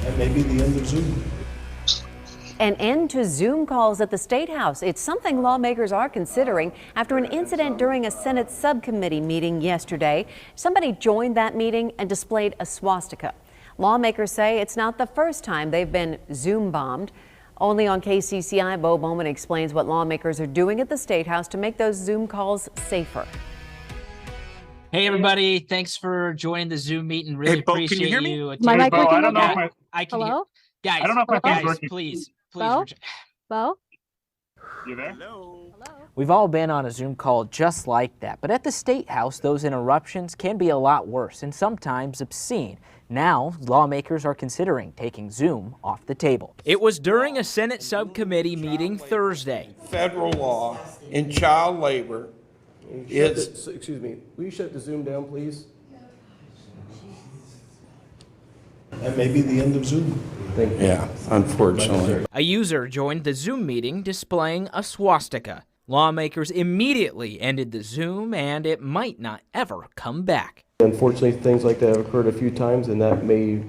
That may be the end of Zoom. An end to Zoom calls at the State House. It's something lawmakers are considering after an incident during a Senate subcommittee meeting yesterday. Somebody joined that meeting and displayed a swastika. Lawmakers say it's not the first time they've been Zoom bombed. Only on KCCI, Bo Bowman explains what lawmakers are doing at the State House to make those Zoom calls safer. Hey everybody, thanks for joining the Zoom meeting. Really Bo, appreciate can you hear me? you. My mic working? I don't know if my, I can hear. Hello? Guys, I don't know if my thing's guys, working. please. Bo? Bo? You there? Hello? We've all been on a Zoom call just like that, but at the State House, those interruptions can be a lot worse and sometimes obscene. Now, lawmakers are considering taking Zoom off the table. It was during a Senate subcommittee meeting Thursday. Federal law in child labor is... Excuse me, will you shut the Zoom down, please? That may be the end of Zoom. Yeah, unfortunately. A user joined the Zoom meeting displaying a swastika. Lawmakers immediately ended the Zoom, and it might not ever come back. Unfortunately, things like that have occurred a few times, and that may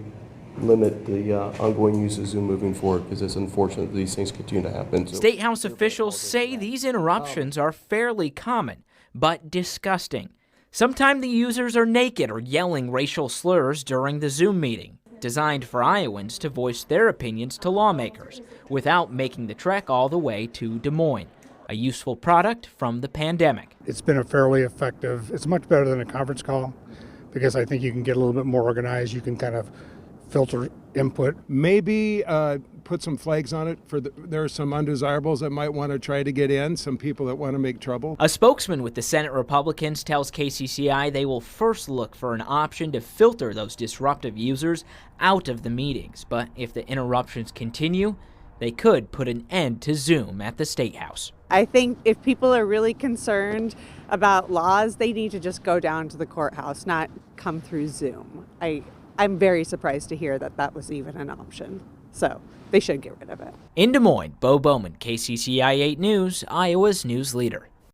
limit the ongoing use of Zoom moving forward, because it's unfortunate that these things continue to happen. So. State House officials say these interruptions are fairly common, but disgusting. Sometimes the users are naked or yelling racial slurs during the Zoom meeting, designed for Iowans to voice their opinions to lawmakers without making the trek all the way to Des Moines. A useful product from the pandemic. It's been a fairly effective, it's much better than a conference call because I think you can get a little bit more organized. You can kind of filter input. Maybe put some flags on it for there are some undesirables that might want to try to get in, some people that want to make trouble. A spokesman with the Senate Republicans tells KCCI they will first look for an option to filter those disruptive users out of the meetings. But if the interruptions continue, they could put an end to Zoom at the State House. I think if people are really concerned about laws, they need to just go down to the courthouse, not come through Zoom. I'm very surprised to hear that that was even an option. So they should get rid of it. In Des Moines, Bo Bowman, KCCI 8 News, Iowa's news leader.